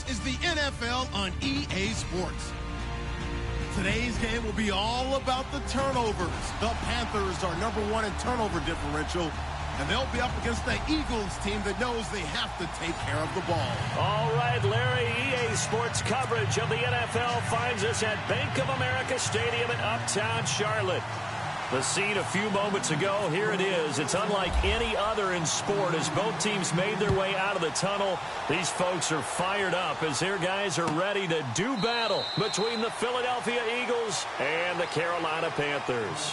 is the NFL on EA Sports. Today's game will be all about the turnovers. The Panthers are #1 in turnover differential, and they'll be up against the Eagles team that knows they have to take care of the ball. All right, Larry, EA Sports coverage of the NFL finds us at Bank of America Stadium in Uptown Charlotte. The scene a few moments ago, here it is. It's unlike any other in sport as both teams made their way out of the tunnel. These folks are fired up as their guys are ready to do battle between the Philadelphia Eagles and the Carolina Panthers.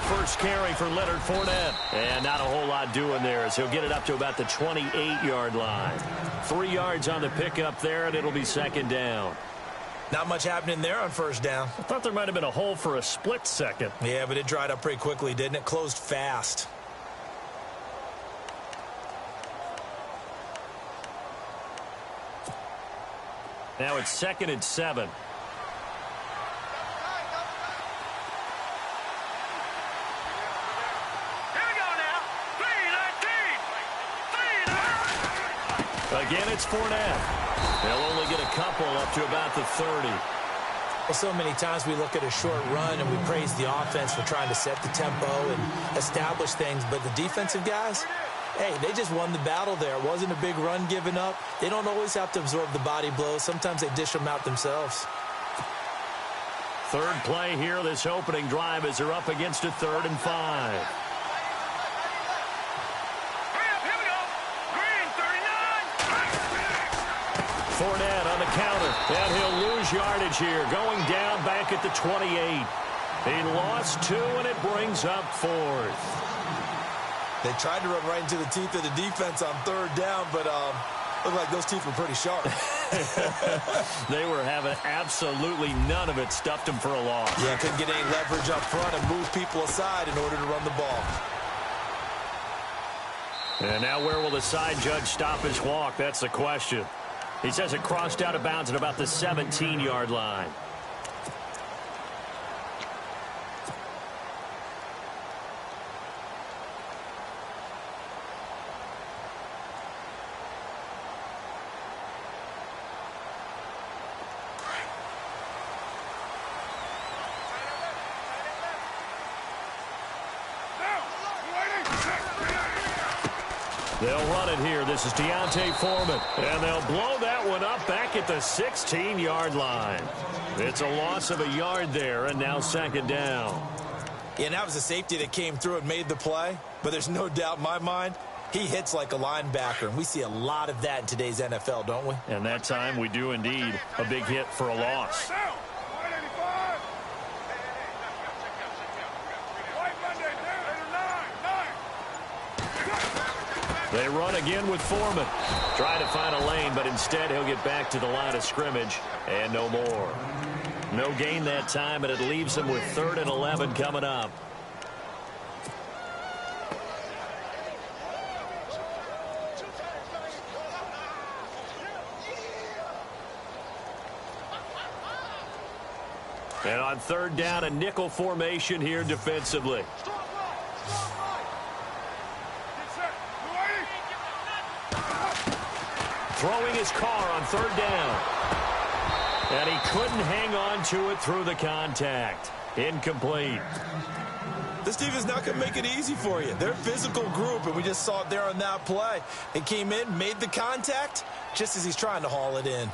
First carry for Leonard Fournette. And not a whole lot doing there as he'll get it up to about the 28-yard line. 3 yards on the pickup there, and it'll be second down. Not much happening there on first down. I thought there might have been a hole for a split second. Yeah, but it dried up pretty quickly, didn't it? Closed fast. Now it's 2nd and 7. Again, it's Fournette. They'll only get a couple up to about the 30. Well, so many times we look at a short run and we praise the offense for trying to set the tempo and establish things. But the defensive guys, hey, they just won the battle there. It wasn't a big run given up. They don't always have to absorb the body blows. Sometimes they dish them out themselves. Third play here, this opening drive as they're up against a 3rd and 5. Fournette on the counter, and he'll lose yardage here, going down back at the 28. He lost 2, and it brings up 4th. They tried to run right into the teeth of the defense on 3rd down, but looked like those teeth were pretty sharp. They were having absolutely none of it, stuffed them for a loss. Yeah, couldn't get any leverage up front and move people aside in order to run the ball. And now where will the side judge stop his walk? That's the question. He says it crossed out of bounds at about the 17-yard line. They'll run it here. This is Deontay Foreman. And they'll blow that one up back at the 16-yard line. It's a loss of a yard there, and now second down. Yeah, and that was a safety that came through and made the play. But there's no doubt in my mind, he hits like a linebacker. And we see a lot of that in today's NFL, don't we? And that time we do indeed. A big hit for a loss. They run again with Foreman. Trying to find a lane, but instead he'll get back to the line of scrimmage and no more. No gain that time, and it leaves them with 3rd and 11 coming up. And on 3rd down, a nickel formation here defensively. Throwing his car on 3rd down. And he couldn't hang on to it through the contact. Incomplete. This team is not going to make it easy for you. They're a physical group, and we just saw it there on that play. It came in, made the contact, just as he's trying to haul it in.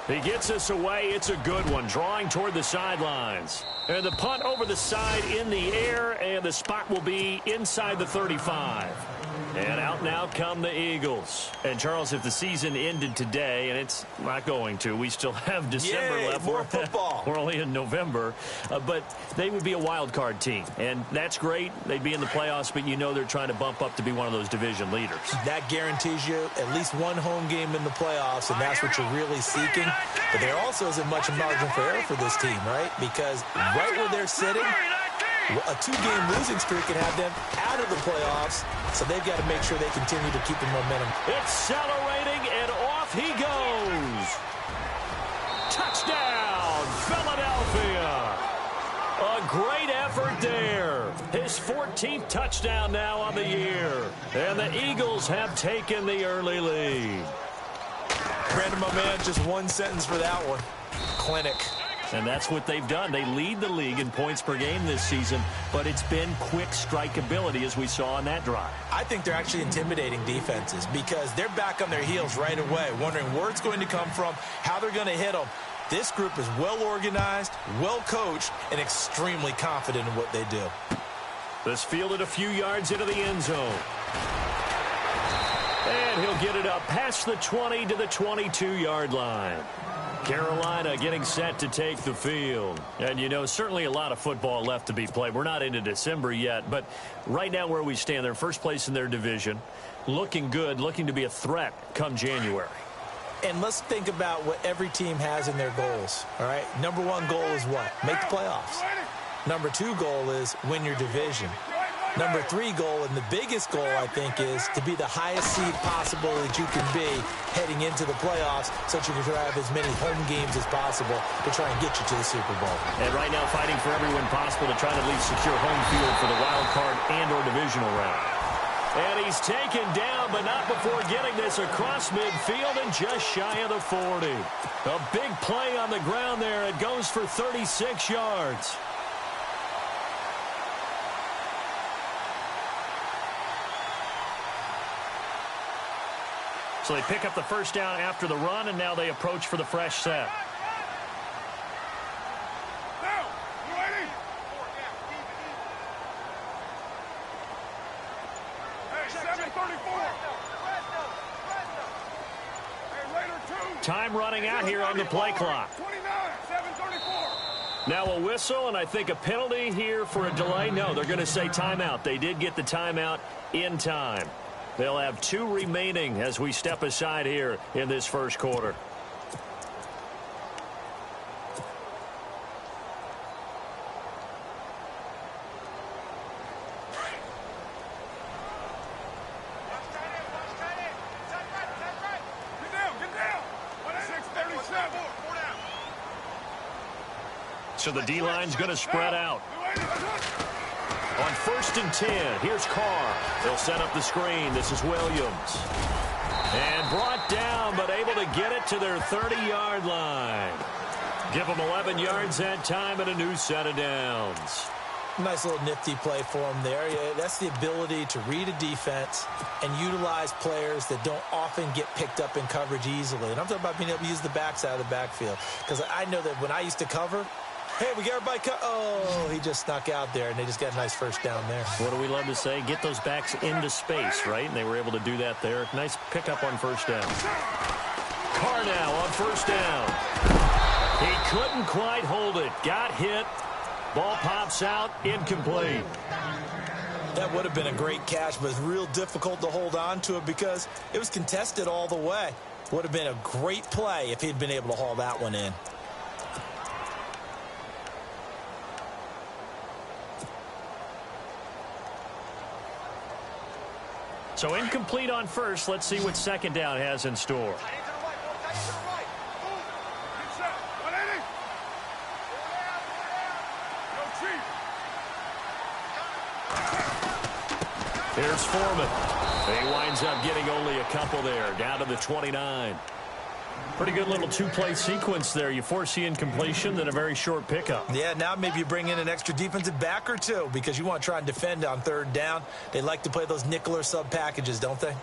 He gets us away. It's a good one, drawing toward the sidelines. And the punt over the side in the air, and the spot will be inside the 35. And out now come the Eagles. And, Charles, if the season ended today, and it's not going to, we still have December left. More football. We're only in November. But they would be a wild card team. And that's great. They'd be in the playoffs, but you know they're trying to bump up to be one of those division leaders. That guarantees you at least one home game in the playoffs, and that's what you're really seeking. But there also isn't much margin for error for this team, right? Because right where they're sitting, a 2-game losing streak can have them out of the playoffs, so they've got to make sure they continue to keep the momentum. Accelerating, and off he goes. Touchdown, Philadelphia. A great effort there. His 14th touchdown now on the year. And the Eagles have taken the early lead. Brandon, my man, just one sentence for that one. Clinic. And that's what they've done. They lead the league in points per game this season, but it's been quick strikeability as we saw on that drive. I think they're actually intimidating defenses because they're back on their heels right away, wondering where it's going to come from, how they're going to hit them. This group is well organized, well coached, and extremely confident in what they do. This fielded a few yards into the end zone. And he'll get it up past the 20 to the 22-yard line. Carolina getting set to take the field. And, you know, certainly a lot of football left to be played. We're not into December yet, but right now where we stand, they're first place in their division, looking good, looking to be a threat come January. And let's think about what every team has in their goals, all right? Number one goal is what? Make the playoffs. Number two goal is win your division. Number three goal, and the biggest goal, I think, is to be the highest seed possible that you can be heading into the playoffs so that you can have as many home games as possible to try and get you to the Super Bowl. And right now fighting for every win possible to try to at least secure home field for the wild card and or divisional round. And he's taken down, but not before getting this across midfield and just shy of the 40. A big play on the ground there. It goes for 36 yards. So they pick up the first down after the run, and now they approach for the fresh set. Time running out here on the play clock. Now a whistle, and I think a penalty here for a delay. No, they're going to say timeout. They did get the timeout in time. They'll have 2 remaining as we step aside here in this first quarter. So the D-line's going to spread out. On 1st and 10, here's Carr. They'll set up the screen. This is Williams. And brought down, but able to get it to their 30-yard line. Give them 11 yards that time and a new set of downs. Nice little nifty play for him there. Yeah, that's the ability to read a defense and utilize players that don't often get picked up in coverage easily. And I'm talking about being able to use the backside of the backfield. Because I know that when I used to cover, hey, we got everybody oh, he just snuck out there, and they just got a nice first down there. What do we love to say? Get those backs into space, right? And they were able to do that there. Nice pickup on first down. Carr now on first down. He couldn't quite hold it. Got hit. Ball pops out. Incomplete. That would have been a great catch, but it's real difficult to hold on to it because it was contested all the way. Would have been a great play if he'd been able to haul that one in. So incomplete on first. Let's see what second down has in store. Here's Foreman. He winds up getting only a couple there, down to the 29. Pretty good little 2-play sequence there. You force the incompletion, then a very short pickup. Yeah, now maybe you bring in an extra defensive back or two because you want to try and defend on 3rd down. They like to play those nickel or sub packages, don't they?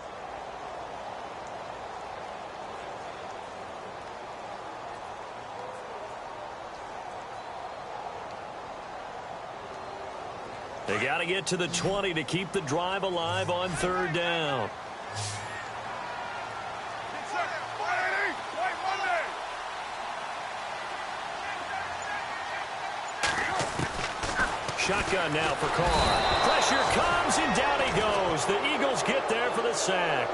They got to get to the 20 to keep the drive alive on third down. Shotgun now for Carr. Pressure comes, and down he goes. The Eagles get there for the sack.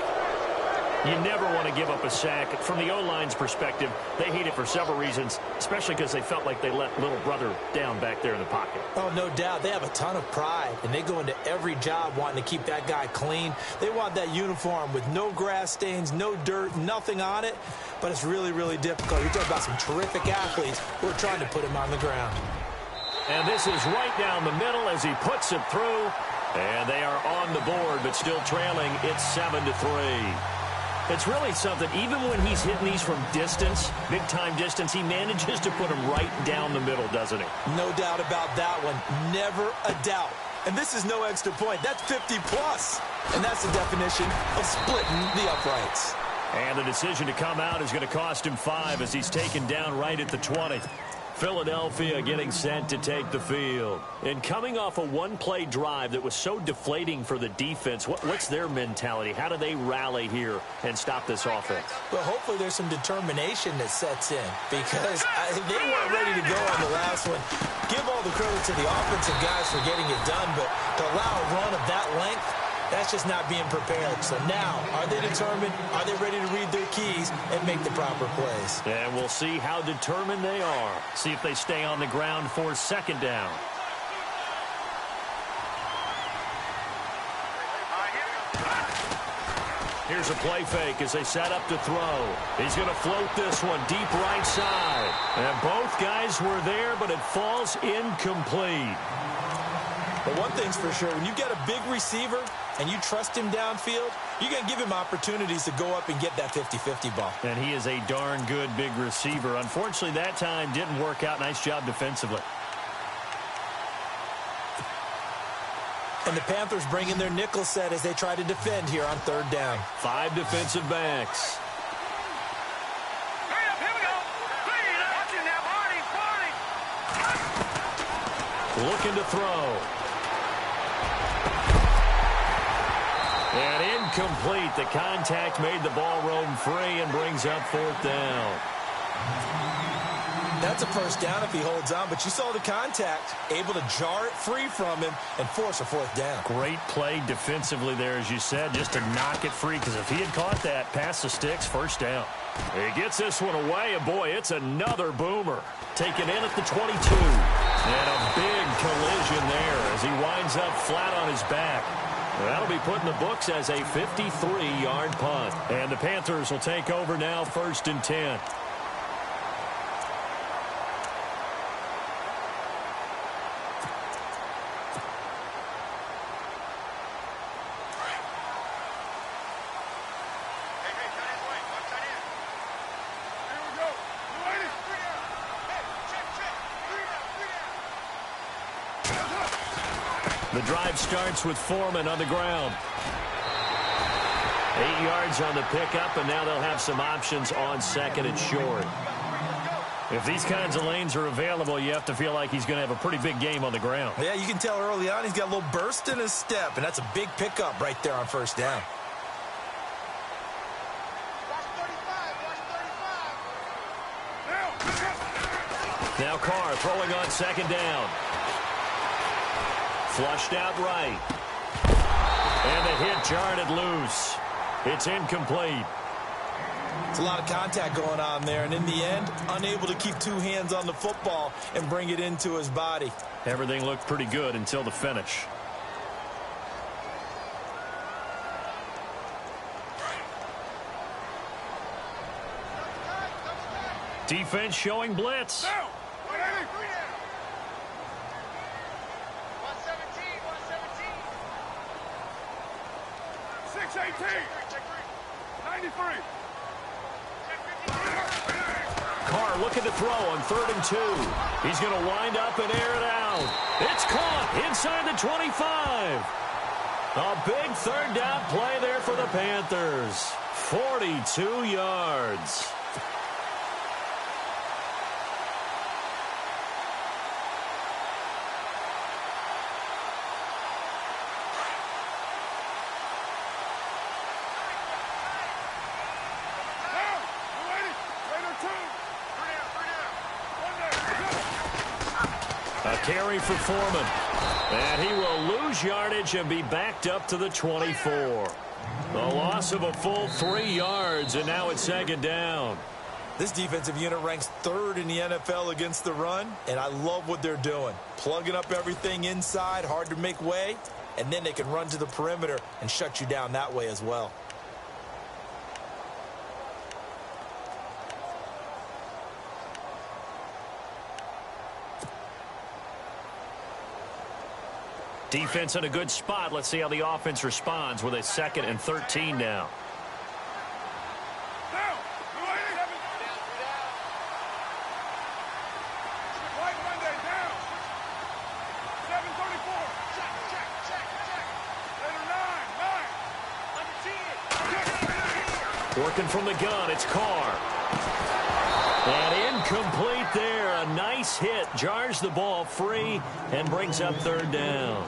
You never want to give up a sack. From the O-line's perspective, they hate it for several reasons, especially because they felt like they let little brother down back there in the pocket. Oh, no doubt. They have a ton of pride, and they go into every job wanting to keep that guy clean. They want that uniform with no grass stains, no dirt, nothing on it, but it's really, really difficult. You're talking about some terrific athletes who are trying to put him on the ground. And this is right down the middle as he puts it through, and they are on the board, but still trailing. It's 7-3. It's really something. Even when he's hitting these from distance, big-time distance, he manages to put them right down the middle, doesn't he? No doubt about that one. Never a doubt. And this is no extra point. That's 50-plus. And that's the definition of splitting the uprights. And the decision to come out is going to cost him 5 as he's taken down right at the 20. Philadelphia getting set to take the field. And coming off a one-play drive that was so deflating for the defense, what's their mentality? How do they rally here and stop this offense? Well, hopefully there's some determination that sets in because they weren't ready to go on the last one. Give all the credit to the offensive guys for getting it done, but to allow a run of that length, that's just not being prepared. So now, are they determined? Are they ready to read their keys and make the proper plays? And we'll see how determined they are. See if they stay on the ground for second down. Here's a play fake as they set up to throw. He's going to float this one deep right side. And both guys were there, but it falls incomplete. But one thing's for sure, when you get a big receiver and you trust him downfield, you're going to give him opportunities to go up and get that 50-50 ball. And he is a darn good big receiver. Unfortunately, that time didn't work out. Nice job defensively. And the Panthers bring in their nickel set as they try to defend here on third down. 5 defensive backs. Looking to throw. And incomplete. The contact made the ball roam free and brings up fourth down. That's a first down if he holds on, but you saw the contact, able to jar it free from him and force a fourth down. Great play defensively there, as you said, just to knock it free, because if he had caught that, past the sticks, first down. He gets this one away, and boy, it's another boomer. Taken in at the 22. And a big collision there as he winds up flat on his back. That'll be put in the books as a 53-yard punt. And the Panthers will take over now, 1st and 10. The drive starts with Foreman on the ground. 8 yards on the pickup, and now they'll have some options on second and short. If these kinds of lanes are available, you have to feel like he's going to have a pretty big game on the ground. Yeah, you can tell early on he's got a little burst in his step, and that's a big pickup right there on first down. Now Carr throwing on second down. Flushed out right. And the hit jarred it loose. It's incomplete. It's a lot of contact going on there, and in the end, unable to keep 2 hands on the football and bring it into his body. Everything looked pretty good until the finish. Defense showing blitz. 93. Carr looking to throw on 3rd and 2. He's going to wind up and air it out. It's caught inside the 25. A big 3rd down play there for the Panthers. 42 yards. A carry for Foreman. And he will lose yardage and be backed up to the 24. A loss of a full 3 yards, and now it's second down. This defensive unit ranks 3rd in the NFL against the run, and I love what they're doing. Plugging up everything inside, hard to make way, and then they can run to the perimeter and shut you down that way as well. Defense in a good spot. Let's see how the offense responds with a 2nd and 13 now. Working from the gun, it's Carr. And incomplete there. A nice hit. Jars the ball free and brings up 3rd down.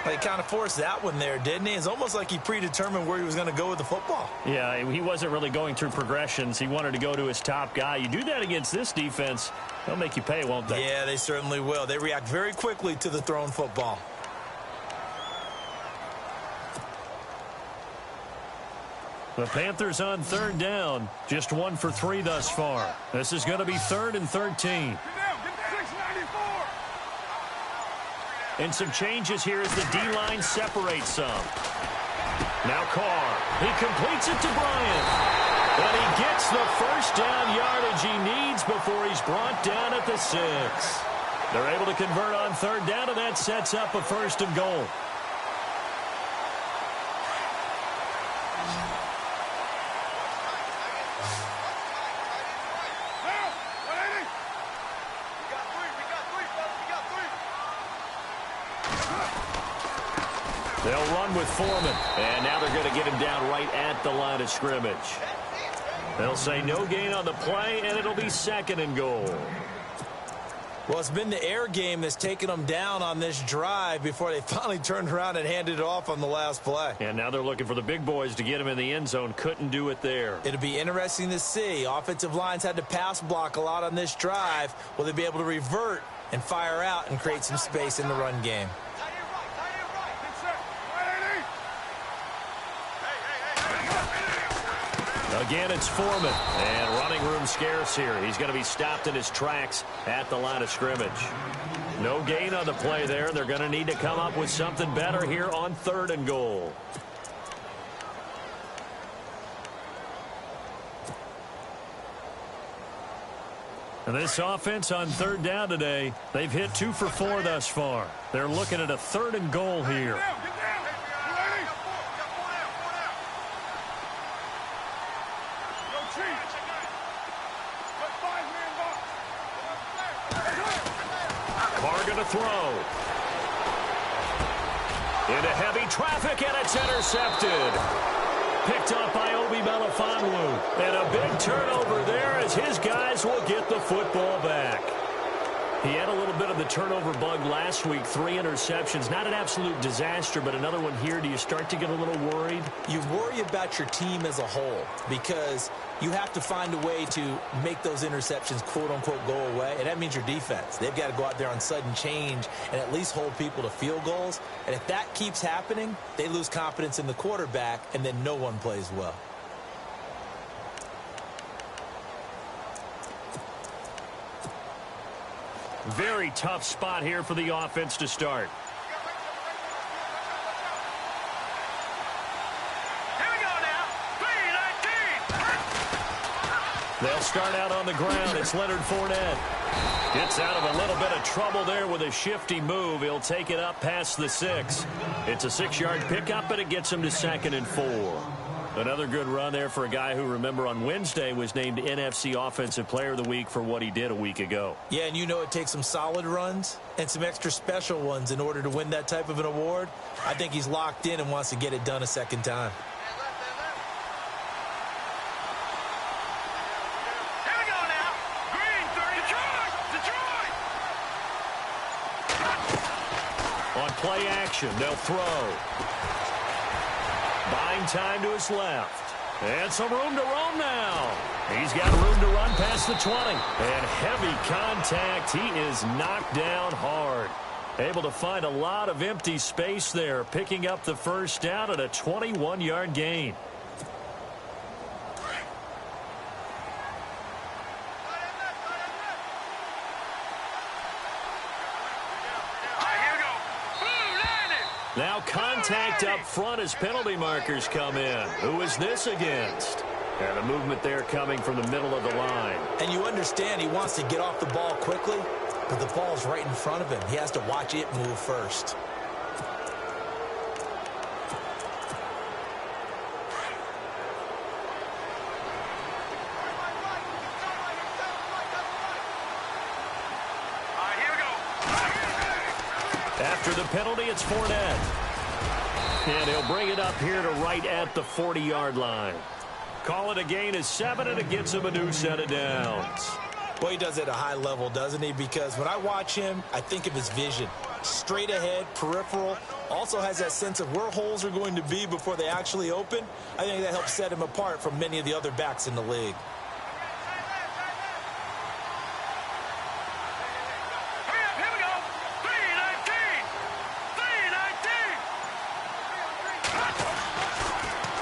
He kind of forced that one there, didn't he? It's almost like he predetermined where he was going to go with the football. Yeah, he wasn't really going through progressions. He wanted to go to his top guy. You do that against this defense, they'll make you pay, won't they? Yeah, they certainly will. They react very quickly to the thrown football. The Panthers on 3rd down. Just 1 for 3 thus far. This is going to be 3rd and 13. And some changes here as the D-line separates some. Now Carr. He completes it to Bryant. And he gets the first down yardage he needs before he's brought down at the 6. They're able to convert on 3rd down, and that sets up a 1st and goal. They'll run with Foreman, and now they're going to get him down right at the line of scrimmage. They'll say no gain on the play, and it'll be 2nd and goal. Well, it's been the air game that's taken them down on this drive before they finally turned around and handed it off on the last play. And now they're looking for the big boys to get him in the end zone. Couldn't do it there. It'll be interesting to see. Offensive lines had to pass block a lot on this drive. Will they be able to revert and fire out and create some space in the run game? Again, it's Foreman, and running room scarce here. He's going to be stopped in his tracks at the line of scrimmage. No gain on the play there. They're going to need to come up with something better here on 3rd and goal. And this offense on 3rd down today, they've hit 2 for 4 thus far. They're looking at a 3rd and goal here. Throw. Into heavy traffic, and it's intercepted. Picked off by Obi Melifonwu. And a big turnover there as his guys will get the football back. He had a little bit of the turnover bug last week. 3 interceptions. Not an absolute disaster, but another one here. Do you start to get a little worried? You worry about your team as a whole because you have to find a way to make those interceptions, quote-unquote, go away. And that means your defense. They've got to go out there on sudden change and at least hold people to field goals. And if that keeps happening, they lose confidence in the quarterback, and then no one plays well. Very tough spot here for the offense to start. Here we go now. 3-19. They'll start out on the ground. It's Leonard Fournette. Gets out of a little bit of trouble there with a shifty move. He'll take it up past the 6. It's a 6-yard pickup, but it gets him to 2nd and 4. Another good run there for a guy who, remember, on Wednesday was named NFC Offensive Player of the Week for what he did a week ago. Yeah, and you know it takes some solid runs and some extra special ones in order to win that type of an award. I think he's locked in and wants to get it done a second time. Here we go now. Green, 30. Detroit. On play action, they'll throw. Buying time to his left. And some room to roam now. He's got room to run past the 20. And heavy contact. He is knocked down hard. Able to find a lot of empty space there, picking up the first down at a 21-yard gain. Now contact up front as penalty markers come in. Who is this against? And a movement there coming from the middle of the line. And you understand he wants to get off the ball quickly, but the ball's right in front of him. He has to watch it move first. After the penalty, it's Fournette. And he'll bring it up here to right at the 40-yard line. Call it a gain of 7, and it gets him a new set of downs. Well, he does it at a high level, doesn't he? Because when I watch him, I think of his vision. Straight ahead, peripheral. Also has that sense of where holes are going to be before they actually open. I think that helps set him apart from many of the other backs in the league.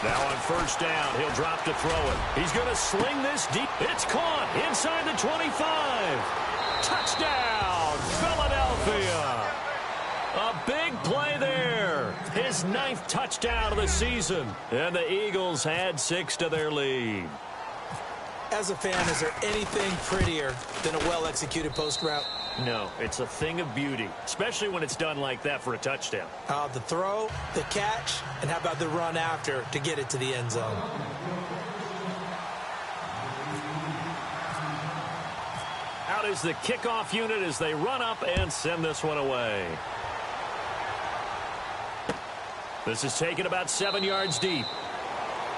Now on first down, he'll drop to throw it. He's going to sling this deep. It's caught inside the 25. Touchdown, Philadelphia. A big play there. His 9th touchdown of the season. And the Eagles add 6 to their lead. As a fan, is there anything prettier than a well-executed post route? No, it's a thing of beauty, especially when it's done like that for a touchdown. The throw, the catch, and how about the run after to get it to the end zone? Out is the kickoff unit as they run up and send this one away. This is taken about 7 yards deep.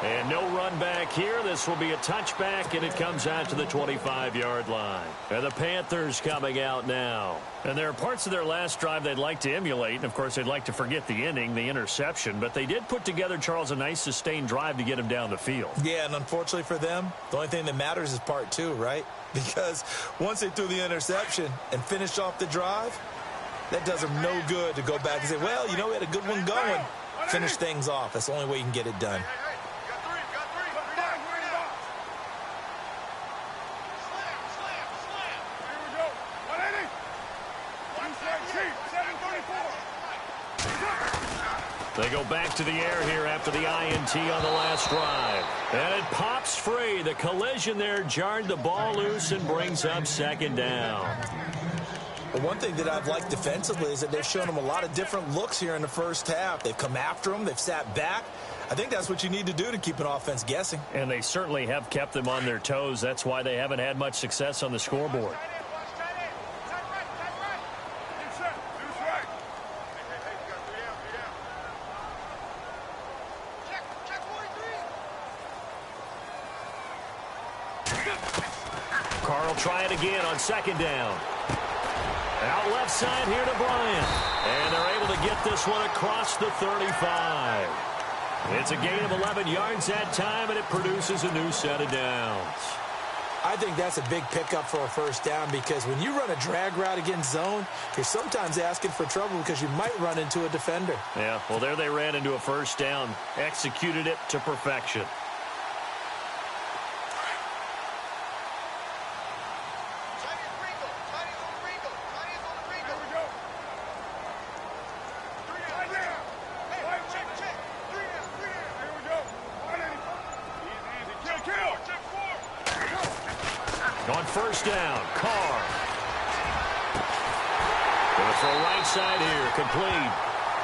And no run back here. This will be a touchback, and it comes out to the 25-yard line. And the Panthers coming out now. And there are parts of their last drive they'd like to emulate. And, of course, they'd like to forget the inning, the interception. But they did put together, Charles, a nice sustained drive to get him down the field. Yeah, and unfortunately for them, the only thing that matters is part 2, right? Because once they threw the interception and finished off the drive, that does them no good to go back and say, well, you know, we had a good one going. Finish things off. That's the only way you can get it done. They go back to the air here after the INT on the last drive. And it pops free. The collision there jarred the ball loose and brings up second down. Well, one thing that I've liked defensively is that they've shown them a lot of different looks here in the first half. They've come after them. They've sat back. I think that's what you need to do to keep an offense guessing. And they certainly have kept them on their toes. That's why they haven't had much success on the scoreboard. Carl try it again on second down. Out left side here to Bryant. And they're able to get this one across the 35. It's a gain of 11 yards that time, and it produces a new set of downs. I think that's a big pickup for a first down because when you run a drag route against zone, you're sometimes asking for trouble because you might run into a defender. Yeah, well, there they ran into a first down, executed it to perfection. On first down, Carr. Going to throw right side here, complete.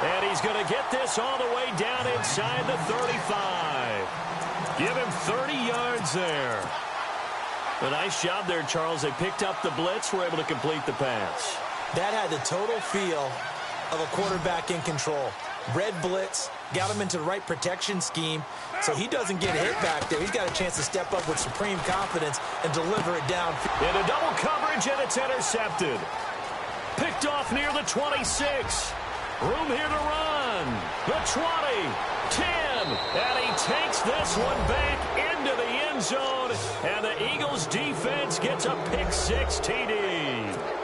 And he's going to get this all the way down inside the 35. Give him 30 yards there. A nice job there, Charles. They picked up the blitz, were able to complete the pass. That had the total feel of a quarterback in control. Red blitz, got him into the right protection scheme, so he doesn't get hit back there. He's got a chance to step up with supreme confidence and deliver it down. In a double coverage, and it's intercepted. Picked off near the 26. Room here to run. The 20, 10. him. And he takes this one back into the end zone. And the Eagles defense gets a pick-6 TD.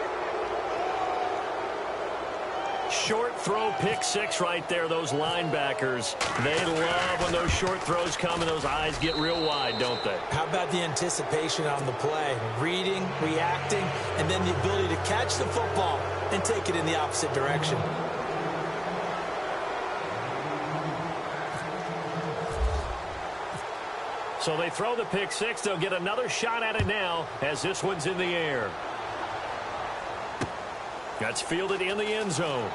Short throw pick-6 right there, those linebackers. They love when those short throws come and those eyes get real wide, don't they? How about the anticipation on the play? Reading, reacting, and then the ability to catch the football and take it in the opposite direction. So they throw the pick-6. They'll get another shot at it now as this one's in the air. That's fielded in the end zone.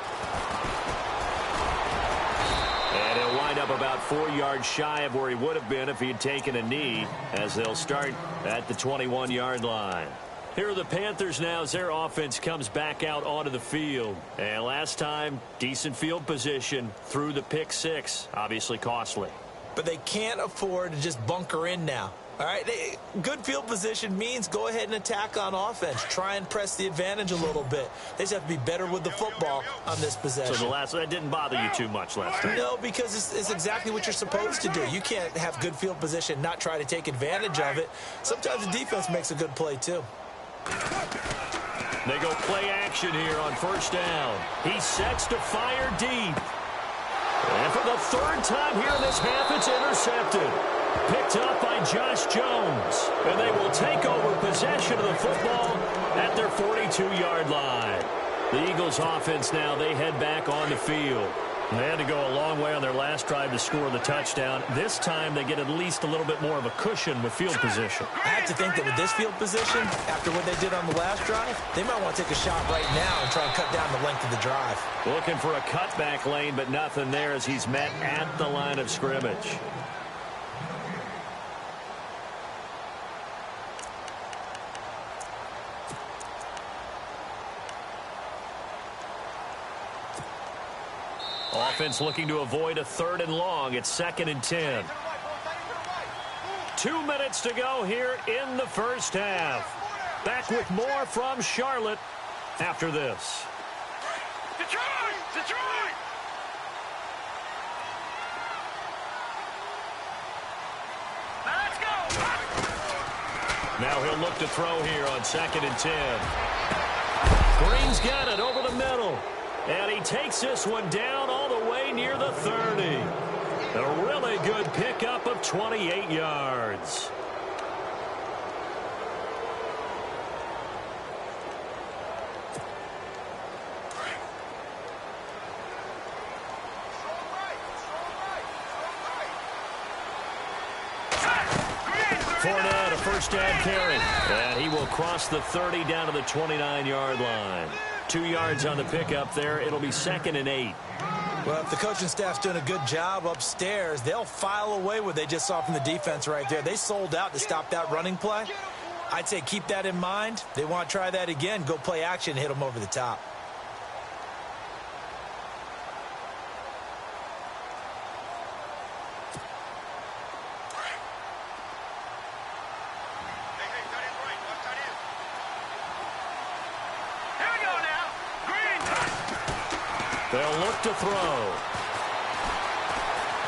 And he'll wind up about 4 yards shy of where he would have been if he had taken a knee, as they'll start at the 21-yard line. Here are the Panthers now as their offense comes back out onto the field. And last time, decent field position through the pick-6, obviously costly. But they can't afford to just bunker in now. All right, good field position means go ahead and attack on offense. Try and press the advantage a little bit. They just have to be better with the football on this possession. So that didn't bother you too much last time? No, because it's exactly what you're supposed to do. You can't have good field position, not try to take advantage of it. Sometimes the defense makes a good play, too. They go play action here on first down. He sets to fire deep. And for the third time here in this half, it's intercepted. Picked up by Josh Jones. And they will take over possession of the football at their 42-yard line. The Eagles offense now, they head back on the field. They had to go a long way on their last drive to score the touchdown. This time they get at least a little bit more of a cushion with field position. I have to think that with this field position, after what they did on the last drive, they might want to take a shot right now and try and cut down the length of the drive. Looking for a cutback lane, but nothing there as he's met at the line of scrimmage. Offense looking to avoid a 3rd and long. It's 2nd and 10. 2 minutes to go here in the first half. Back with more from Charlotte after this. Detroit! Detroit! Now let's go! Now he'll look to throw here on 2nd and 10. Green's got it over the middle. And he takes this one down all the way near the 30. A really good pickup of 28 yards. Fournette, a first down carry. And he will cross the 30 down to the 29-yard line. 2 yards on the pickup there. It'll be 2nd and 8. Well, if the coaching staff's doing a good job upstairs, they'll file away what they just saw from the defense right there. They sold out to stop that running play. I'd say keep that in mind. They want to try that again. Go play action, hit them over the top. They'll look to throw.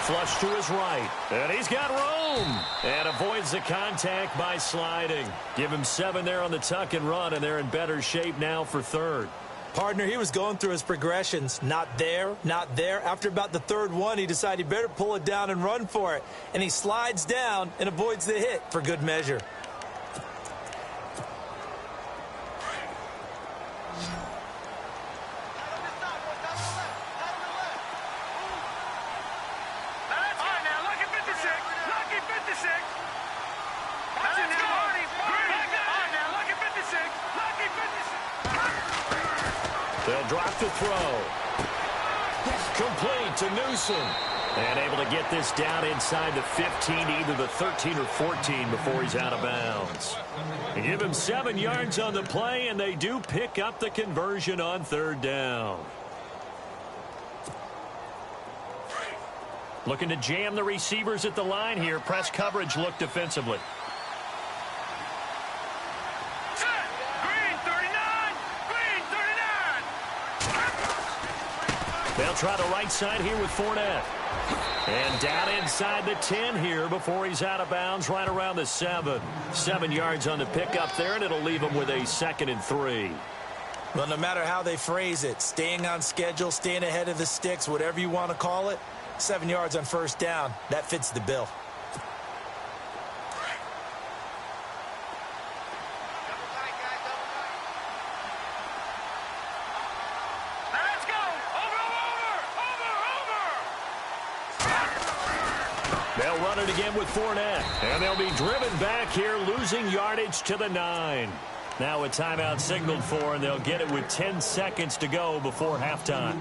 Flush to his right. And he's got room. And avoids the contact by sliding. Give him 7 there on the tuck and run, and they're in better shape now for 3rd. Partner, he was going through his progressions. Not there, not there. After about the 3rd one, he decided he better pull it down and run for it. And he slides down and avoids the hit for good measure. They'll drop to throw. Complete to Newsom. And able to get this down inside the 15, either the 13 or 14 before he's out of bounds. They give him 7 yards on the play, and they do pick up the conversion on 3rd down. Looking to jam the receivers at the line here. Press coverage look defensively. They'll They'll try the right side here with Fournette. And down inside the 10 here before he's out of bounds right around the 7. 7 yards on the pickup there, and it'll leave him with a 2nd and 3. Well, no matter how they phrase it, staying on schedule, staying ahead of the sticks, whatever you want to call it, 7 yards on first down, that fits the bill. They'll run it again with Fournette. And they'll be driven back here, losing yardage to the 9. Now a timeout signaled for, and they'll get it with 10 seconds to go before halftime.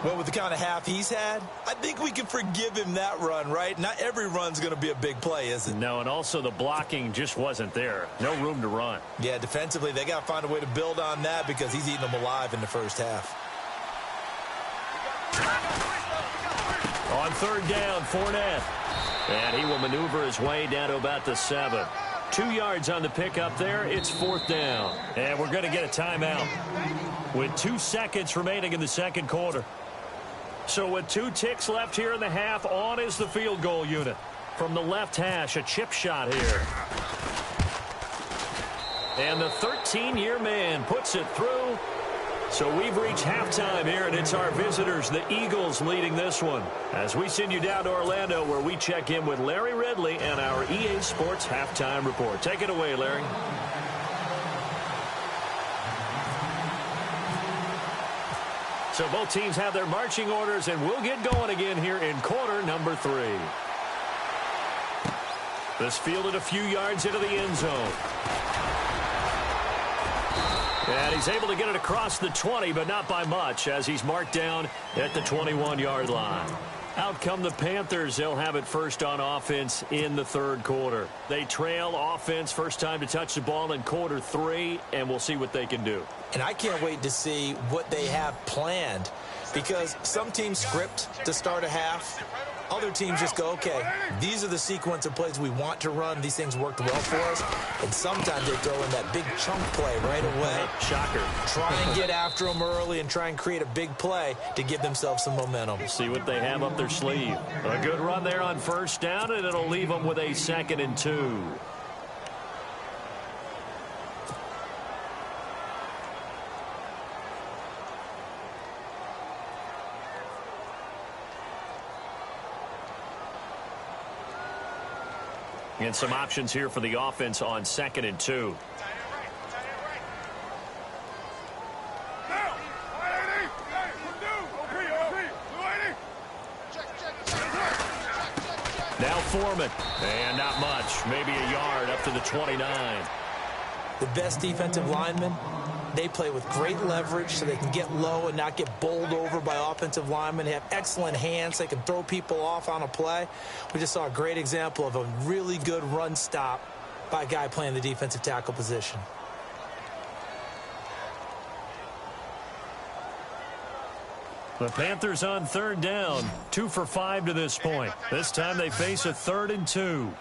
Well, with the kind of half he's had, I think we can forgive him that run, right? Not every run's going to be a big play, is it? No, and also the blocking just wasn't there. No room to run. Yeah, defensively, they got to find a way to build on that because he's eating them alive in the first half. On third down, Fournette. And he will maneuver his way down to about the 7. 2 yards on the pickup there. It's 4th down. And we're going to get a timeout with 2 seconds remaining in the second quarter. So with 2 ticks left here in the half, on is the field goal unit. From the left hash, a chip shot here. And the 13-year man puts it through. So we've reached halftime here, and it's our visitors, the Eagles, leading this one. As we send you down to Orlando, where we check in with Larry Ridley and our EA Sports Halftime Report. Take it away, Larry. So both teams have their marching orders, and we'll get going again here in quarter number 3. This fielded a few yards into the end zone. And he's able to get it across the 20, but not by much, as he's marked down at the 21-yard line. Out come the Panthers. They'll have it first on offense in the third quarter. They trail offense, first time to touch the ball in quarter 3, and we'll see what they can do. And I can't wait to see what they have planned, because some teams script to start a half. Other teams just go, okay, these are the sequence of plays we want to run. These things worked well for us. And sometimes they throw in that big chunk play right away. Shocker. Try and get after them early and try and create a big play to give themselves some momentum. See what they have up their sleeve. A good run there on first down, and it'll leave them with a 2nd and 2. And some options here for the offense on 2nd and 2. Now Foreman. And not much. Maybe a yard up to the 29. The best defensive linemen, they play with great leverage so they can get low and not get bowled over by offensive linemen. They have excellent hands. They can throw people off on a play. We just saw a great example of a really good run stop by a guy playing the defensive tackle position. The Panthers on third down. 2 for 5 to this point. This time they face a 3rd and 2.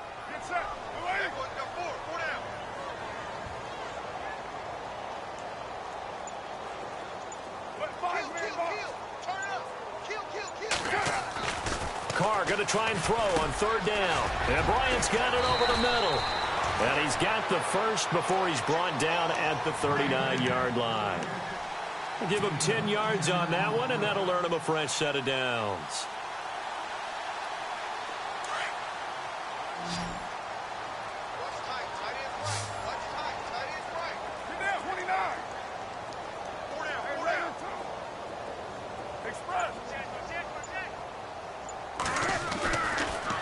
Carr going to try and throw on third down. And Bryant's got it over the middle. And he's got the first before he's brought down at the 39-yard line. We'll give him 10 yards on that one, and that'll earn him a fresh set of downs.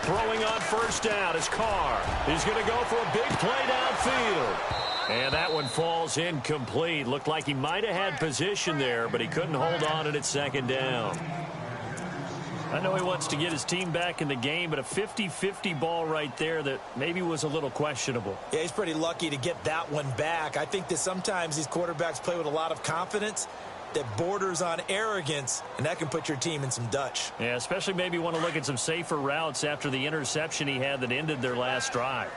Throwing on first down is Carr. He's going to go for a big play downfield. And that one falls incomplete. Looked like he might have had position there, but he couldn't hold on at 2nd down. I know he wants to get his team back in the game, but a 50-50 ball right there that maybe was a little questionable. Yeah, he's pretty lucky to get that one back. I think that sometimes these quarterbacks play with a lot of confidence that borders on arrogance, and that can put your team in some Dutch. Yeah, especially maybe want to look at some safer routes after the interception he had that ended their last drive.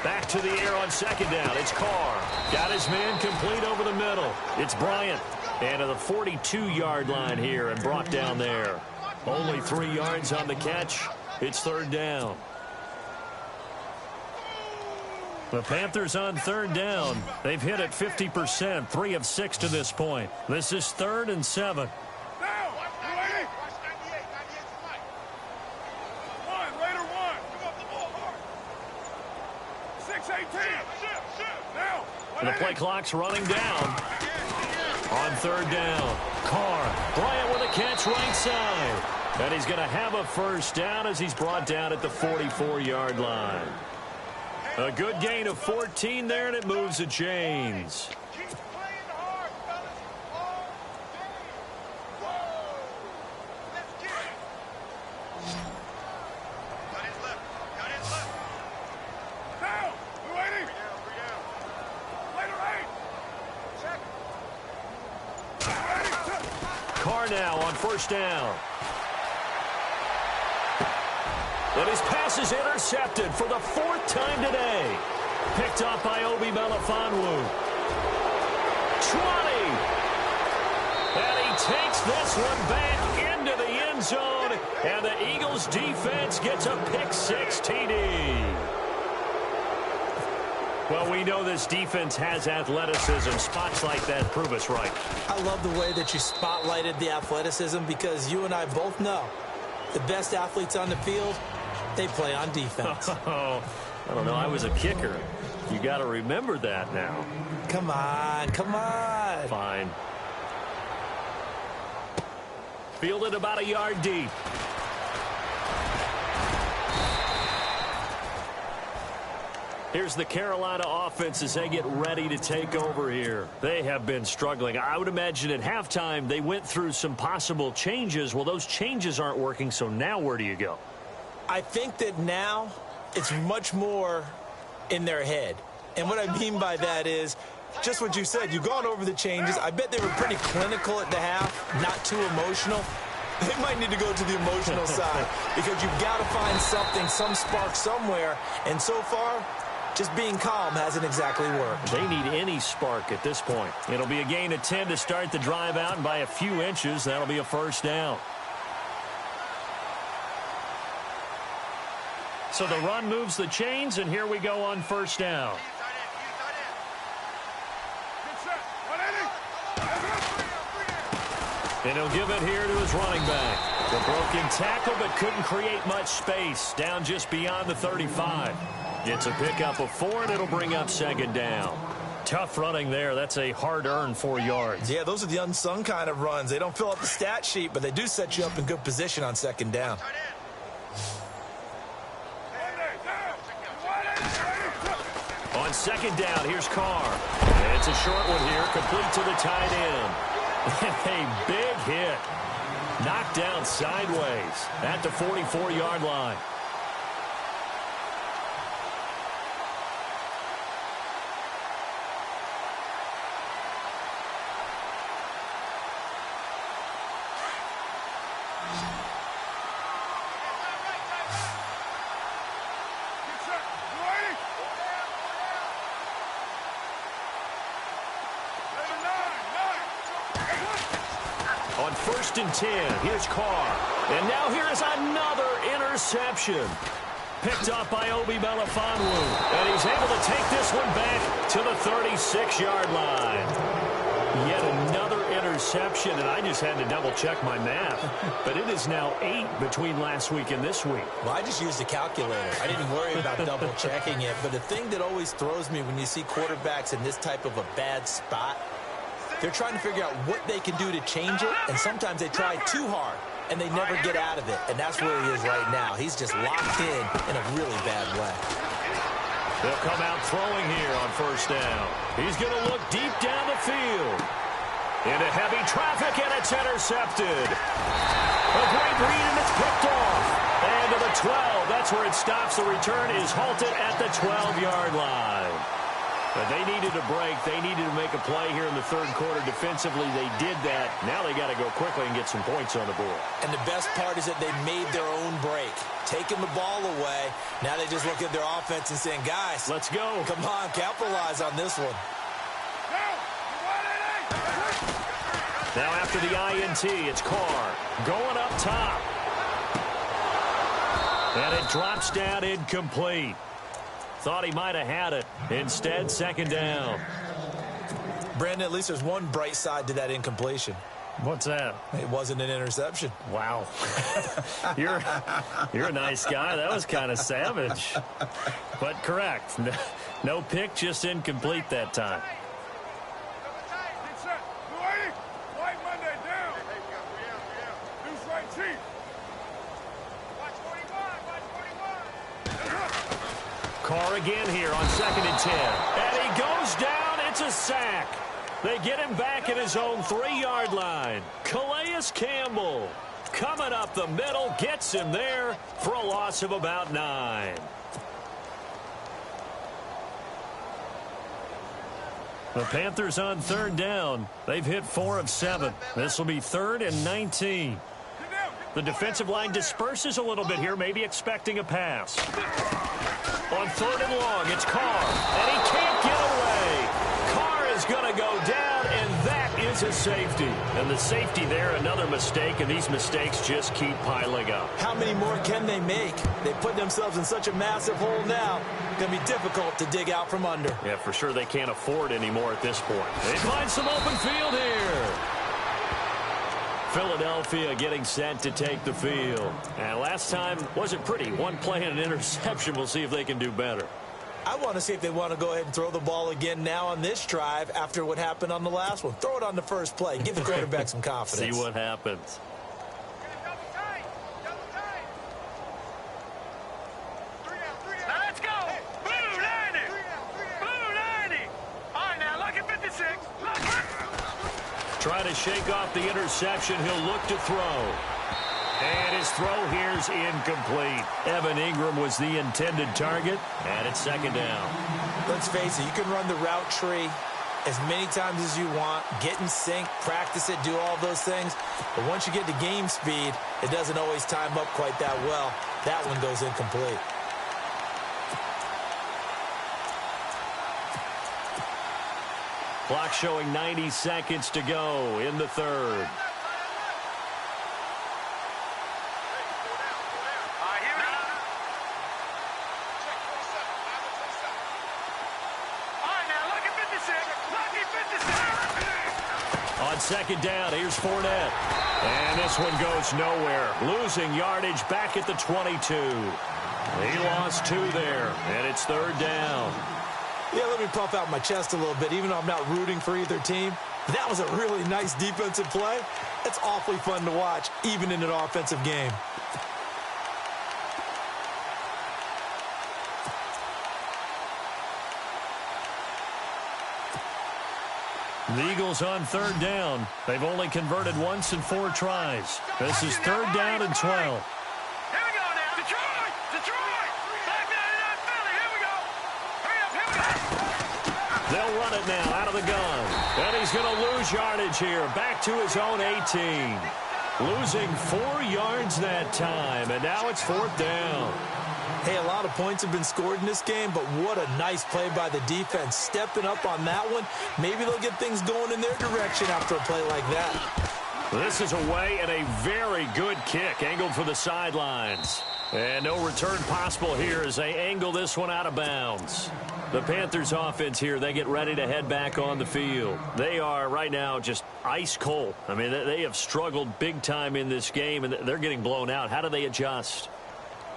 Back to the air on second down. It's Carr. Got his man complete over the middle. It's Bryant. And to the 42-yard line here and brought down there. Only 3 yards on the catch. It's third down. The Panthers on third down. They've hit it 50%, 3 of 6 to this point. This is 3rd and 7. And the play clock's running down. On third down, Carr. Bryant with a catch right side. And he's going to have a first down as he's brought down at the 44-yard line. A good gain of 14 there, and it moves the chains. Now on first down. But his pass is intercepted for the 4th time today. Picked up by Obi Melifonwu. 20. And he takes this one back into the end zone. And the Eagles defense gets a pick-6 TD. Well, we know this defense has athleticism. Spots like that prove us right. I love the way that you spotlighted the athleticism because you and I both know the best athletes on the field, they play on defense. I don't know. I was a kicker. You got to remember that now. Come on, come on. Fine. Fielded about a yard deep. Here's the Carolina offense as they get ready to take over here. They have been struggling. I would imagine at halftime they went through some possible changes. Well, those changes aren't working, so now where do you go? I think that now it's much more in their head. And what I mean by that is just what you said. You've gone over the changes. I bet they were pretty clinical at the half, not too emotional. They might need to go to the emotional side because you've got to find something, some spark somewhere. And so far, just being calm hasn't exactly worked. They need any spark at this point. It'll be a gain of 10 to start the drive out, and by a few inches, that'll be a first down. So the run moves the chains, and here we go on first down. And he'll give it here to his running back. The broken tackle, but couldn't create much space. Down just beyond the 35. It's a pickup of 4, and it'll bring up second down. Tough running there. That's a hard-earned 4 yards. Yeah, those are the unsung kind of runs. They don't fill up the stat sheet, but they do set you up in good position on second down. On second down, here's Carr. And it's a short one here, complete to the tight end. A big hit. Knocked down sideways at the 44-yard line. On 1st and 10, here's Carr. And now here is another interception. Picked up by Obi Melifonwu. And he's able to take this one back to the 36-yard line. Yet another interception, and I just had to double-check my math. But it is now 8 between last week and this week. Well, I just used a calculator. I didn't worry about double-checking it. But the thing that always throws me when you see quarterbacks in this type of a bad spot, they're trying to figure out what they can do to change it, and sometimes they try too hard, and they never get out of it. And that's where he is right now. He's just locked in a really bad way. They'll come out throwing here on first down. He's going to look deep down the field. Into heavy traffic, and it's intercepted. A great read, and it's picked off. And to the 12. That's where it stops. The return is halted at the 12-yard line. But they needed a break. They needed to make a play here in the third quarter. Defensively, they did that. Now they got to go quickly and get some points on the board. And the best part is that they made their own break. Taking the ball away. Now they just look at their offense and saying, guys, let's go. Come on, capitalize on this one. Now after the INT, it's Carr going up top. And it drops down incomplete. Thought he might have had it. Instead, second down. Brandon, at least there's one bright side to that incompletion. What's that? It wasn't an interception. Wow. You're a nice guy. That was kind of savage. But correct. No pick, just incomplete that time. Carr again here on 2nd and 10. And he goes down. It's a sack. They get him back at his own 3-yard line. Calais Campbell coming up the middle, gets him there for a loss of about 9. The Panthers on 3rd down. They've hit 4 of 7. This will be 3rd and 19. The defensive line disperses a little bit here, maybe expecting a pass. On 3rd and long, it's Carr, and he can't get away. Carr is going to go down, and that is a safety. And the safety there, another mistake, and these mistakes just keep piling up. How many more can they make? They put themselves in such a massive hole now. It's going to be difficult to dig out from under. Yeah, for sure they can't afford anymore at this point. They find some open field here. Philadelphia getting set to take the field. And last time wasn't pretty. One play and an interception. We'll see if they can do better. I want to see if they want to go ahead and throw the ball again now on this drive after what happened on the last one. Throw it on the first play. Give the quarterback some confidence. See what happens. Let's go. Blue 90. Blue 90. All right, now look at 56. Look. Trying to shake off the interception. He'll look to throw. And his throw here's incomplete. Evan Ingram was the intended target, and it's 2nd down. Let's face it, you can run the route tree as many times as you want, get in sync, practice it, do all those things. But once you get to game speed, it doesn't always time up quite that well. That one goes incomplete. Clock showing 90 seconds to go in the 3rd. On 2nd down, here's Fournette. And this one goes nowhere. Losing yardage back at the 22. He lost 2 there, and it's 3rd down. Yeah, let me puff out my chest a little bit, even though I'm not rooting for either team. That was a really nice defensive play. It's awfully fun to watch, even in an offensive game. The Eagles on 3rd down. They've only converted once in 4 tries. This is 3rd down and 12. Here we go now. Detroit! Detroit! Back down in Philly. Here we go. Hurry up, here we go. They'll run it now out of the gun. And he's going to lose yardage here. Back to his own 18. Losing 4 yards that time. And now it's 4th down. Hey, a lot of points have been scored in this game, but what a nice play by the defense. Stepping up on that one. Maybe they'll get things going in their direction after a play like that. This is away and a very good kick. Angled for the sidelines. And no return possible here as they angle this one out of bounds. The Panthers offense here, they get ready to head back on the field. They are right now just ice cold. I mean, they have struggled big time in this game, and they're getting blown out. How do they adjust?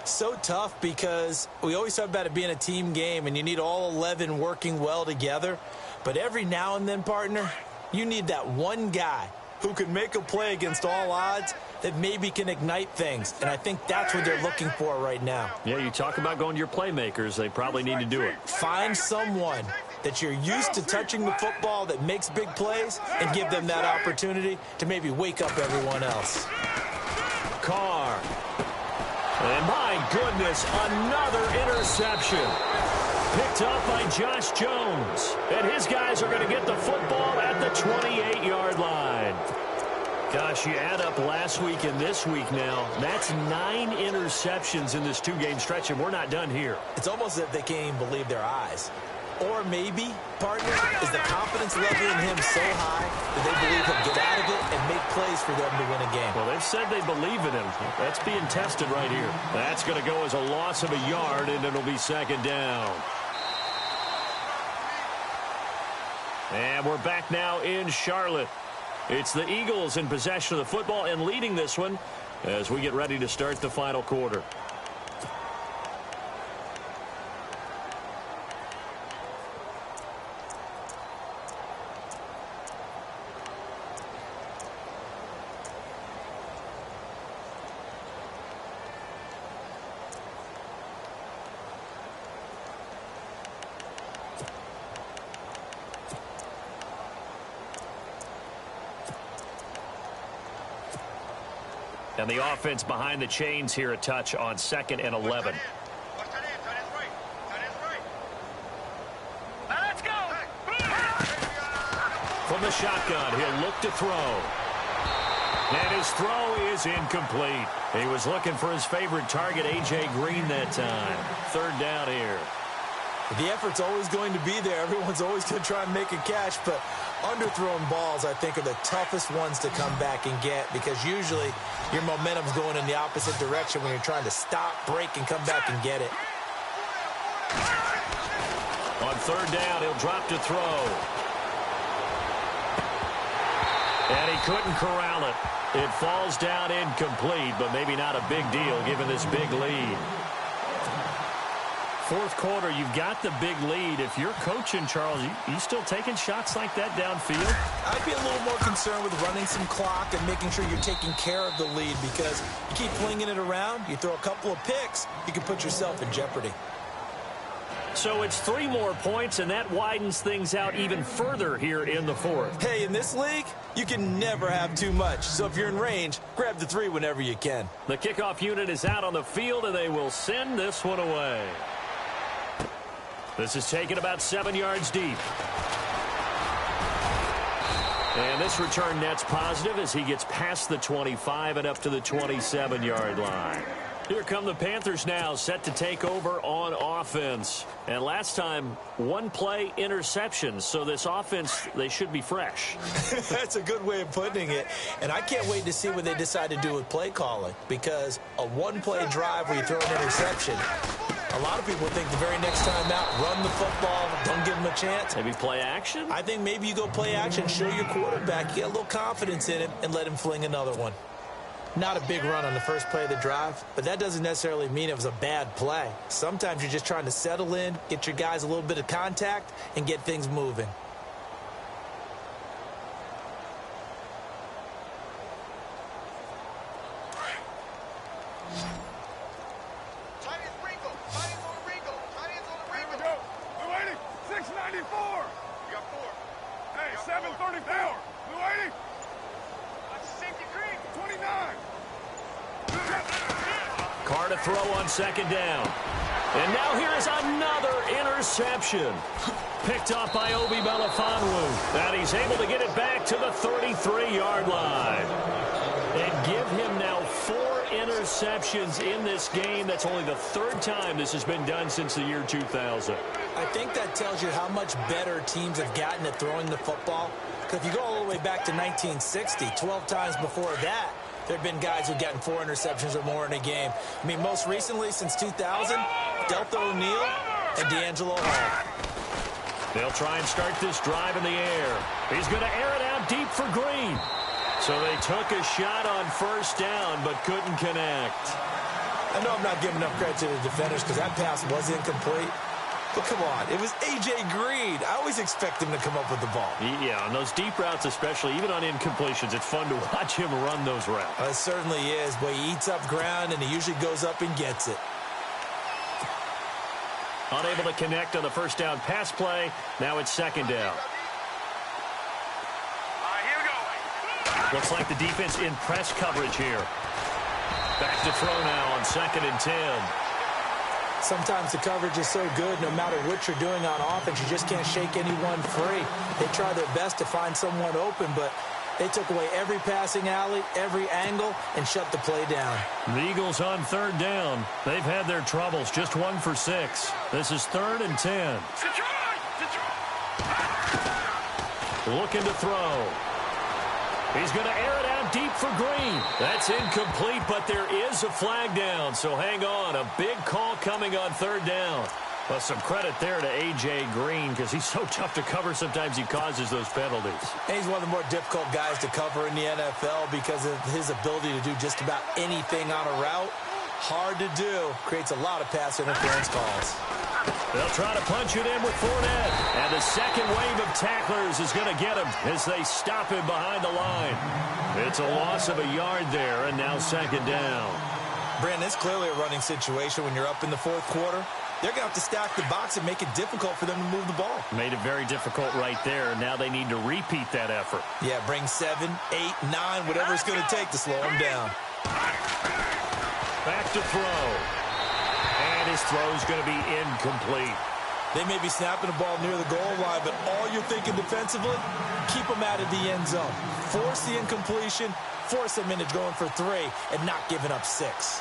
So tough because we always talk about it being a team game and you need all 11 working well together. But every now and then, partner, you need that one guy who can make a play against all odds that maybe can ignite things. And I think that's what they're looking for right now. Yeah, you talk about going to your playmakers. They probably need to do it. Find someone that you're used to touching the football that makes big plays and give them that opportunity to maybe wake up everyone else. Carr. And my goodness, another interception. Picked up by Josh Jones. And his guys are going to get the football at the 28-yard line. Gosh, you add up last week and this week now. That's 9 interceptions in this 2-game stretch, and we're not done here. It's almost as if they can't even believe their eyes. Or maybe, partner, is the confidence level in him so high that they believe he'll get out of it and make plays for them to win a game. Well, they've said they believe in him. That's being tested right here. That's going to go as a loss of a yard, and it'll be second down. And we're back now in Charlotte. It's the Eagles in possession of the football and leading this one as we get ready to start the final quarter. And the offense behind the chains here a touch on 2nd and 11. Let's go. From the shotgun, he'll look to throw. And his throw is incomplete. He was looking for his favorite target, A.J. Green, that time. 3rd down here. The effort's always going to be there. Everyone's always going to try and make a catch, but underthrown balls, I think, are the toughest ones to come back and get because usually your momentum's going in the opposite direction when you're trying to stop, break, and come back and get it. On 3rd down, he'll drop to throw. And he couldn't corral it. It falls down incomplete, but maybe not a big deal given this big lead. 4th quarter, you've got the big lead. If you're coaching, Charles, you still taking shots like that downfield? I'd be a little more concerned with running some clock and making sure you're taking care of the lead because you keep flinging it around, you throw a couple of picks, you can put yourself in jeopardy. So it's 3 more points, and that widens things out even further here in the 4th. Hey, in this league, you can never have too much. So if you're in range, grab the 3 whenever you can. The kickoff unit is out on the field, and they will send this one away. This is taken about 7 yards deep. And this return net's positive as he gets past the 25 and up to the 27-yard line. Here come the Panthers now, set to take over on offense. And last time, 1-play interceptions. So this offense, they should be fresh. That's a good way of putting it. And I can't wait to see what they decide to do with play calling. Because a 1-play drive where you throw an interception, a lot of people think the very next time out, run the football, don't give them a chance. Maybe play action? I think maybe you go play action, show your quarterback, you get a little confidence in him, and let him fling another one. Not a big run on the first play of the drive, but that doesn't necessarily mean it was a bad play. Sometimes you're just trying to settle in, get your guys a little bit of contact, and get things moving. Carr to throw on 2nd down. And now here is another interception. Picked up by Obi Melifonwu. And he's able to get it back to the 33-yard line. And give him now 4 interceptions in this game. That's only the 3rd time this has been done since the year 2000. I think that tells you how much better teams have gotten at throwing the football. Because if you go all the way back to 1960, 12 times before that, there have been guys who've gotten 4 interceptions or more in a game. I mean, most recently, since 2000, Deltha O'Neal and D'Angelo Hall. They'll try and start this drive in the air. He's going to air it out deep for Green. So they took a shot on 1st down, but couldn't connect. I know I'm not giving enough credit to the defenders because that pass was incomplete. But come on, it was A.J. Green. I always expect him to come up with the ball. Yeah, on those deep routes especially, even on incompletions, it's fun to watch him run those routes. It certainly is, but he eats up ground, and he usually goes up and gets it. Unable to connect on the 1st down pass play. Now it's 2nd down. Here we go. Looks like the defense in press coverage here. Back to throw now on 2nd and 10. Sometimes the coverage is so good, no matter what you're doing on offense, you just can't shake anyone free. They try their best to find someone open, but they took away every passing alley, every angle, and shut the play down. The Eagles on third down. They've had their troubles, just 1 for 6. This is 3rd and 10. Looking to throw. He's going to air it out deep for Green. That's incomplete, but there is a flag down, so hang on. A big call coming on 3rd down. Well, some credit there to A.J. Green because he's so tough to cover. Sometimes he causes those penalties. And he's one of the more difficult guys to cover in the NFL because of his ability to do just about anything on a route. Hard to do. Creates a lot of pass interference calls. They'll try to punch it in with Fournette. And the second wave of tacklers is going to get him as they stop him behind the line. It's a loss of a yard there, and now 2nd down. Brandon, it's clearly a running situation when you're up in the 4th quarter. They're going to have to stack the box and make it difficult for them to move the ball. Made it very difficult right there. Now they need to repeat that effort. Yeah, bring 7, 8, 9, whatever it's going to take to slow them down. Back to throw. And his throw's going to be incomplete. They may be snapping the ball near the goal line, but all you're thinking defensively, keep them out of the end zone. Force the incompletion, force them into going for 3, and not giving up 6.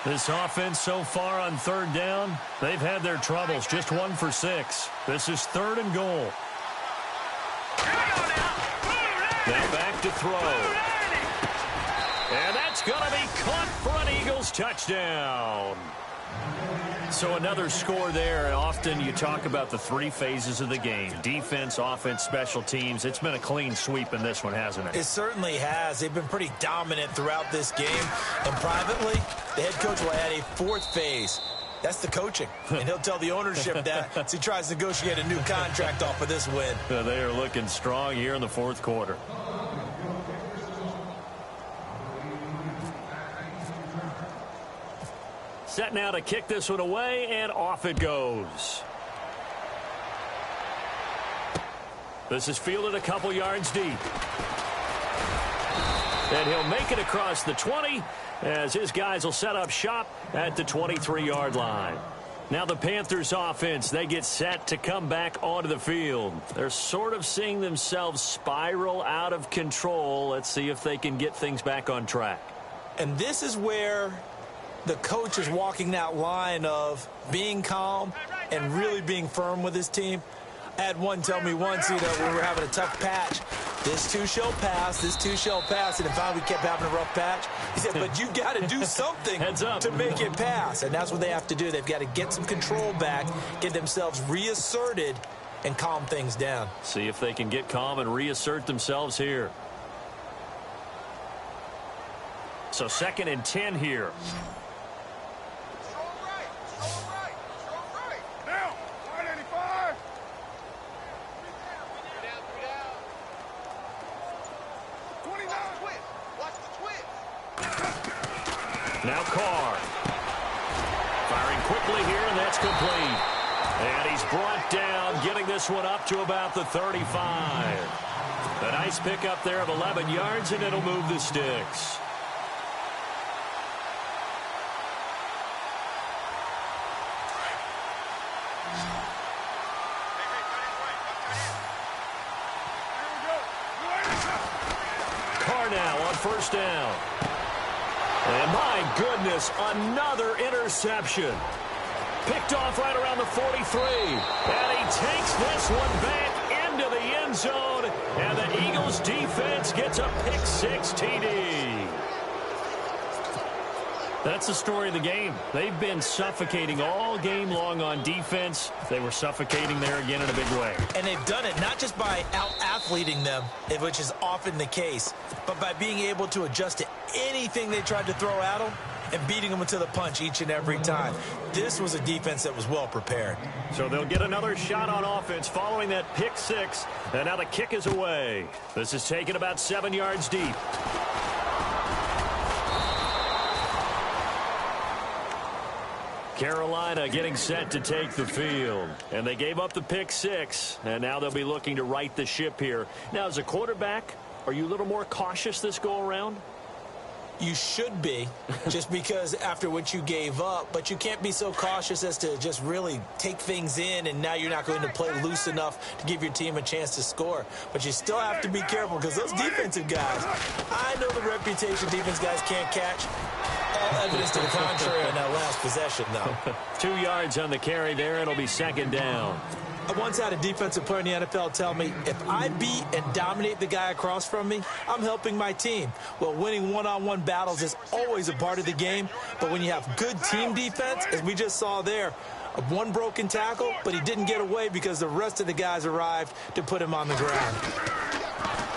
This offense so far on 3rd down, they've had their troubles. Just 1 for 6. This is 3rd and goal. Now back to throw. And that's going to be caught for an Eagles touchdown. So another score there. Often you talk about the 3 phases of the game. Defense, offense, special teams. It's been a clean sweep in this one, hasn't it? It certainly has. They've been pretty dominant throughout this game. And privately, the head coach will add a 4th phase. That's the coaching. And he'll tell the ownership that as he tries to negotiate a new contract off of this win. They are looking strong here in the 4th quarter. Set now to kick this one away, and off it goes. This is fielded a couple yards deep. And he'll make it across the 20 as his guys will set up shop at the 23-yard line. Now the Panthers offense, they get set to come back onto the field. They're sort of seeing themselves spiral out of control. Let's see if they can get things back on track. And this is where the coach is walking that line of being calm and really being firm with his team. I had one tell me once, when we were having a tough patch, this too shall pass, this too shall pass, and finally we kept having a rough patch. He said, but you got to do something to make it pass, and that's what they have to do. They've got to get some control back, get themselves reasserted, and calm things down. See if they can get calm and reassert themselves here. So 2nd and 10 here. Now Carr. Firing quickly here, and that's complete. And he's brought down, getting this one up to about the 35. A nice pickup there of 11 yards, and it'll move the sticks. Carr now on 1st down. And my goodness, another interception. Picked off right around the 43. And he takes this one back into the end zone. And the Eagles defense gets a pick-6 TD. That's the story of the game. They've been suffocating all game long on defense. They were suffocating there again in a big way. And they've done it not just by out-athleting them, which is often the case, but by being able to adjust to anything they tried to throw at them and beating them to the punch each and every time. This was a defense that was well prepared. So they'll get another shot on offense following that pick-6. And now the kick is away. This is taken about 7 yards deep. Carolina getting set to take the field. And they gave up the pick 6. And now they'll be looking to right the ship here. Now, as a quarterback, are you a little more cautious this go-around? You should be, just because after what you gave up. But you can't be so cautious as to just really take things in, and now you're not going to play loose enough to give your team a chance to score. But you still have to be careful, because those defensive guys, I know the reputation defense guys can't catch. All evidence to the contrary on that last possession, though. 2 yards on the carry there. It'll be second down. I once had a defensive player in the NFL tell me, if I beat and dominate the guy across from me, I'm helping my team. Well, winning one-on-one battles is always a part of the game, but when you have good team defense, as we just saw there, one broken tackle, but he didn't get away because the rest of the guys arrived to put him on the ground.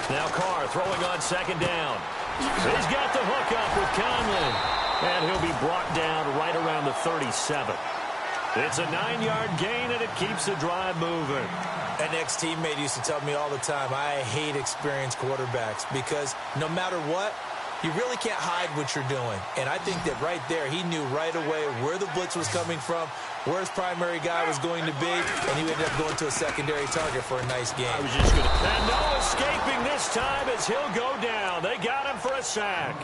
Now Carr throwing on second down. He's got the hook up with Conley, and he'll be brought down right around the 37. It's a 9-yard gain, and it keeps the drive moving. An ex-teammate used to tell me all the time, I hate experienced quarterbacks, because no matter what, you really can't hide what you're doing. And I think that right there, he knew right away where the blitz was coming from, where his primary guy was going to be, and he ended up going to a secondary target for a nice game. I was just going to... And no escaping this time as he'll go down. They got him for a sack.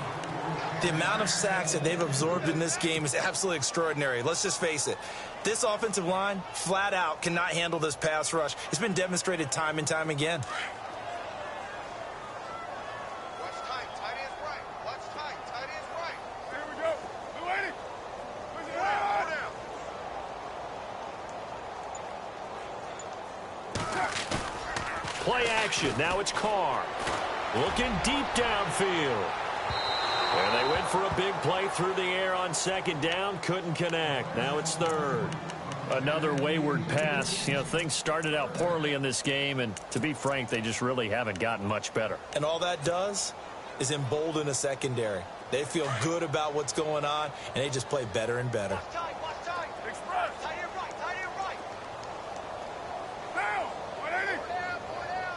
The amount of sacks that they've absorbed in this game is absolutely extraordinary. Let's just face it. This offensive line, flat out, cannot handle this pass rush. It's been demonstrated time and time again. Watch tight. Tight end's right. Watch tight. Tight end's right. Here we go. Blue 80. Where's it at? Now. Play action. Now it's Carr. Looking deep downfield. And they went for a big play through the air on second down. Couldn't connect. Now it's third. Another wayward pass. You know, things started out poorly in this game, and to be frank, they just really haven't gotten much better. And all that does is embolden a secondary. They feel good about what's going on, and they just play better and better. Watch tight. Watch tight. Express. Tight end right. Tight end right. Now. 180. Pull it out.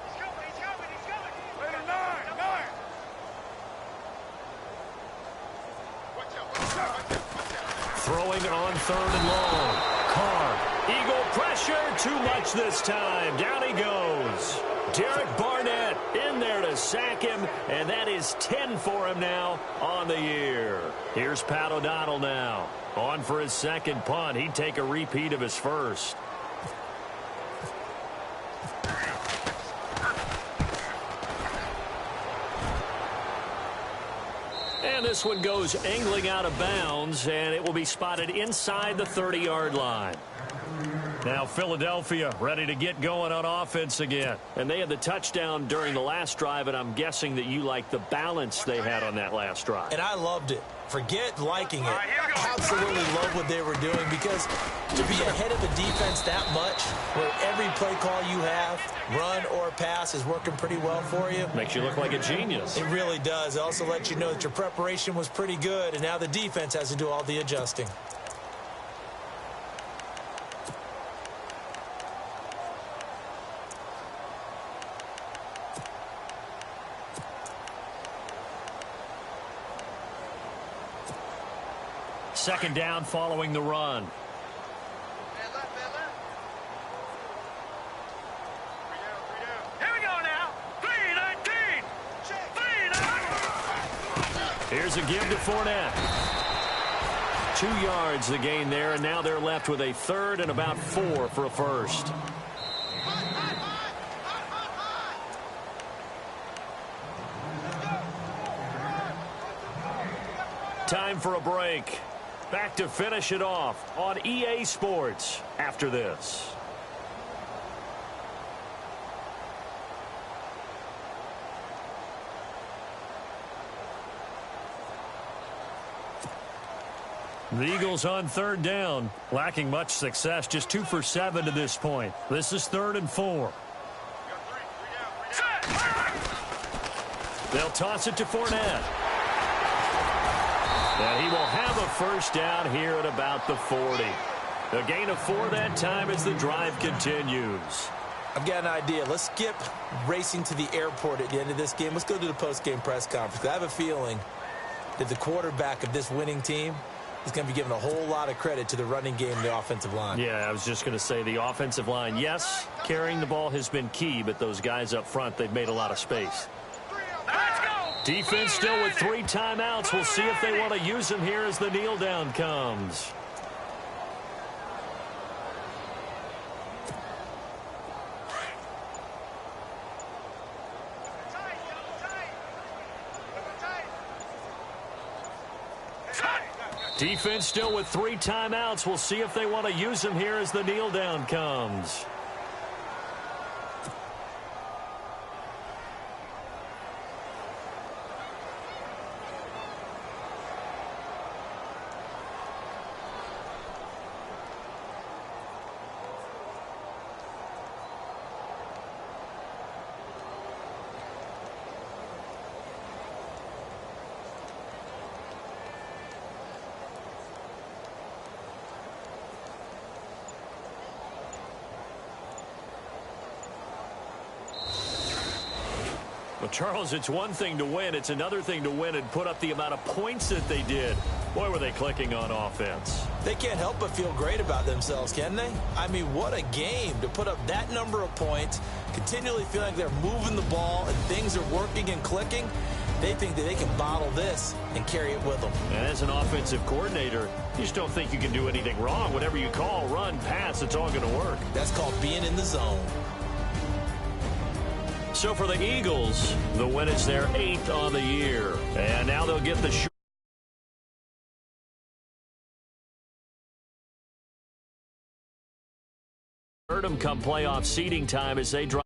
He's coming. He's coming. He's coming. Wait a 9. 9. Watch out. Watch out. Watch out. Throwing on third and long. Carr. Eagle pressure. Too much this time. Down he goes. Derek Barnett in there to sack him, and that is 10 for him now on the year. Here's Pat O'Donnell now. On for his second punt. He'd take a repeat of his first. And this one goes angling out of bounds, and it will be spotted inside the 30-yard line. Now Philadelphia ready to get going on offense again. And they had the touchdown during the last drive, and I'm guessing that you like the balance they had on that last drive. And I loved it. Forget liking it. Absolutely love what they were doing, because to be ahead of a defense that much, where every play call you have, run or pass, is working pretty well for you. Makes you look like a genius. It really does. It also lets you know that your preparation was pretty good, and now the defense has to do all the adjusting. Second down following the run. Man left. Three down. Here we go now. 3-19. 3-19. Here's a give to Fournette. 2 yards the gain there, and now they're left with a third and about 4 for a first. Time for a break. Back to finish it off on EA Sports after this. The Eagles on third down, lacking much success, just 2 for 7 to this point. This is 3rd and 4. They'll toss it to Fournette. And he will have a first down here at about the 40. A gain of 4 that time as the drive continues. I've got an idea. Let's skip racing to the airport at the end of this game. Let's go to the post-game press conference. I have a feeling that the quarterback of this winning team is going to be given a whole lot of credit to the running game and the offensive line. Yeah, I was just going to say the offensive line, yes, carrying the ball has been key, but those guys up front, they've made a lot of space. Let's go. Defense still with 3 timeouts. We'll see if they want to use them here as the kneel down comes. Defense still with 3 timeouts. We'll see if they want to use them here as the kneel down comes. Well, Charles, it's one thing to win. It's another thing to win and put up the amount of points that they did. Boy, were they clicking on offense. They can't help but feel great about themselves, can they? I mean, what a game to put up that number of points, continually feeling like they're moving the ball and things are working and clicking. They think that they can bottle this and carry it with them. And as an offensive coordinator, you just don't think you can do anything wrong. Whatever you call, run, pass, it's all going to work. That's called being in the zone. So for the Eagles, the win is their 8th on the year. And now they'll get the come playoff seeding time as they drop.